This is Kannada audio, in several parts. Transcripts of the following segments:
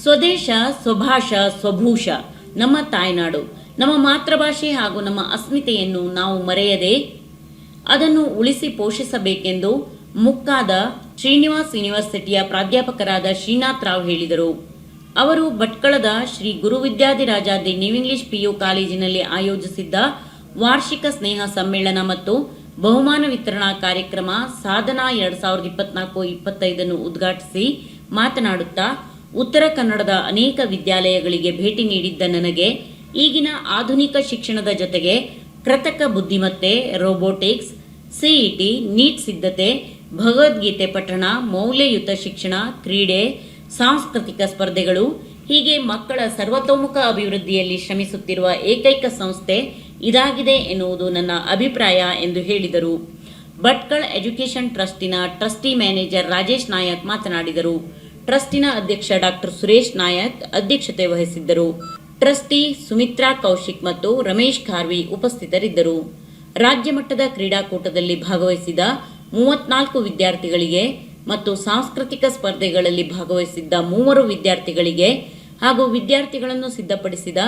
ಸ್ವದೇಶ, ಸ್ವಭಾಷ, ಸ್ವಭೂಷ ನಮ್ಮ ತಾಯ್ನಾಡು, ನಮ್ಮ ಮಾತೃಭಾಷೆ ಹಾಗೂ ನಮ್ಮ ಅಸ್ಮಿತೆಯನ್ನು ನಾವು ಮರೆಯದೆ ಅದನ್ನು ಉಳಿಸಿ ಪೋಷಿಸಬೇಕೆಂದು ಮುಕ್ಕಾದ ಶ್ರೀನಿವಾಸ್ ಯೂನಿವರ್ಸಿಟಿಯ ಪ್ರಾಧ್ಯಾಪಕರಾದ ಶ್ರೀನಾಥ್ ರಾವ್ ಹೇಳಿದರು. ಅವರು ಭಟ್ಕಳದ ಶ್ರೀ ಗುರು Vidyadhiraja the new English PU ಕಾಲೇಜಿನಲ್ಲಿ ಆಯೋಜಿಸಿದ್ದ ವಾರ್ಷಿಕ ಸ್ನೇಹ ಸಮ್ಮೇಳನ ಮತ್ತು ಬಹುಮಾನ ವಿತರಣಾ ಕಾರ್ಯಕ್ರಮ ಸಾಧನಾ 2024-25 ಉದ್ಘಾಟಿಸಿ ಮಾತನಾಡುತ್ತಾ, ಉತ್ತರ ಕನ್ನಡದ ಅನೇಕ ವಿದ್ಯಾಲಯಗಳಿಗೆ ಭೇಟಿ ನೀಡಿದ್ದ ನನಗೆ ಈಗಿನ ಆಧುನಿಕ ಶಿಕ್ಷಣದ ಜೊತೆಗೆ ಕೃತಕ ಬುದ್ಧಿಮತ್ತೆ, ರೋಬೋಟಿಕ್ಸ್, ಸಿಇಟಿ, ನೀಟ್ ಸಿದ್ಧತೆ, ಭಗವದ್ಗೀತೆ ಪಠಣ, ಮೌಲ್ಯಯುತ ಶಿಕ್ಷಣ, ಕ್ರೀಡೆ, ಸಾಂಸ್ಕೃತಿಕ ಸ್ಪರ್ಧೆಗಳು ಹೀಗೆ ಮಕ್ಕಳ ಸರ್ವತೋಮುಖ ಅಭಿವೃದ್ಧಿಯಲ್ಲಿ ಶ್ರಮಿಸುತ್ತಿರುವ ಏಕೈಕ ಸಂಸ್ಥೆ ಇದಾಗಿದೆ ಎನ್ನುವುದು ನನ್ನ ಅಭಿಪ್ರಾಯ ಎಂದು ಹೇಳಿದರು. ಭಟ್ಕಳ ಎಜುಕೇಷನ್ ಟ್ರಸ್ಟಿನ ಟ್ರಸ್ಟಿ ಮ್ಯಾನೇಜರ್ ರಾಜೇಶ್ ನಾಯಕ್ ಮಾತನಾಡಿದರು. ಟ್ರಸ್ಟಿನ ಅಧ್ಯಕ್ಷ ಡಾಕ್ಟರ್ ಸುರೇಶ್ ನಾಯಕ್ ಅಧ್ಯಕ್ಷತೆ ವಹಿಸಿದ್ದರು. ಟ್ರಸ್ಟಿ ಸುಮಿತ್ರಾ ಕೌಶಿಕ್ ಮತ್ತು ರಮೇಶ್ ಖಾರ್ವಿ ಉಪಸ್ಥಿತರಿದ್ದರು. ರಾಜ್ಯ ಮಟ್ಟದ ಕ್ರೀಡಾಕೂಟದಲ್ಲಿ ಭಾಗವಹಿಸಿದ 34 ವಿದ್ಯಾರ್ಥಿಗಳಿಗೆ ಮತ್ತು ಸಾಂಸ್ಕೃತಿಕ ಸ್ಪರ್ಧೆಗಳಲ್ಲಿ ಭಾಗವಹಿಸಿದ್ದ 3 ವಿದ್ಯಾರ್ಥಿಗಳಿಗೆ ಹಾಗೂ ವಿದ್ಯಾರ್ಥಿಗಳನ್ನು ಸಿದ್ಧಪಡಿಸಿದ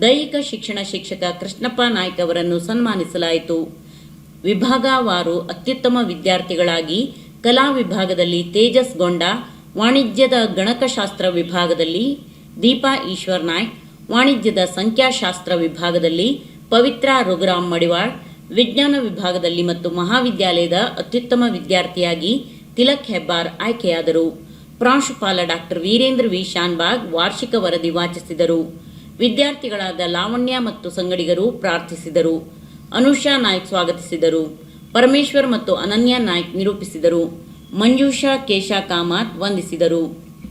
ದೈಹಿಕ ಶಿಕ್ಷಣ ಶಿಕ್ಷಕ ಕೃಷ್ಣಪ್ಪ ನಾಯ್ಕ್ ಅವರನ್ನು ಸನ್ಮಾನಿಸಲಾಯಿತು. ವಿಭಾಗವಾರು ಅತ್ಯುತ್ತಮ ವಿದ್ಯಾರ್ಥಿಗಳಾಗಿ ಕಲಾ ವಿಭಾಗದಲ್ಲಿ ತೇಜಸ್ ಗೊಂಡ, ವಾಣಿಜ್ಯದ ಗಣಕಶಾಸ್ತ್ರ ವಿಭಾಗದಲ್ಲಿ ದೀಪಾ ಈಶ್ವರ್ ನಾಯ್ಕ್, ವಾಣಿಜ್ಯದ ಸಂಖ್ಯಾಶಾಸ್ತ್ರ ವಿಭಾಗದಲ್ಲಿ ಪವಿತ್ರ ರಘುರಾಮ್ ಮಡಿವಾಳ್, ವಿಜ್ಞಾನ ವಿಭಾಗದಲ್ಲಿ ಮತ್ತು ಮಹಾವಿದ್ಯಾಲಯದ ಅತ್ಯುತ್ತಮ ವಿದ್ಯಾರ್ಥಿಯಾಗಿ ತಿಲಕ್ ಹೆಬ್ಬಾರ್ ಆಯ್ಕೆಯಾದರು. ಪ್ರಾಂಶುಪಾಲ ಡಾಕ್ಟರ್ ವೀರೇಂದ್ರ ವಿ ಶಾನ್ಬಾಗ್ ವಾರ್ಷಿಕ ವರದಿ ವಾಚಿಸಿದರು. ವಿದ್ಯಾರ್ಥಿಗಳಾದ ಲಾವಣ್ಯ ಮತ್ತು ಸಂಗಡಿಗರು ಪ್ರಾರ್ಥಿಸಿದರು. ಅನುಷಾ ನಾಯ್ಕ್ ಸ್ವಾಗತಿಸಿದರು. ಪರಮೇಶ್ವರ್ ಮತ್ತು ಅನನ್ಯ ನಾಯ್ಕ್ ನಿರೂಪಿಸಿದರು. ಮಂಜುಷಾ ಕೇಶಾ ಕಾಮತ್ ವಂದಿಸಿದರು.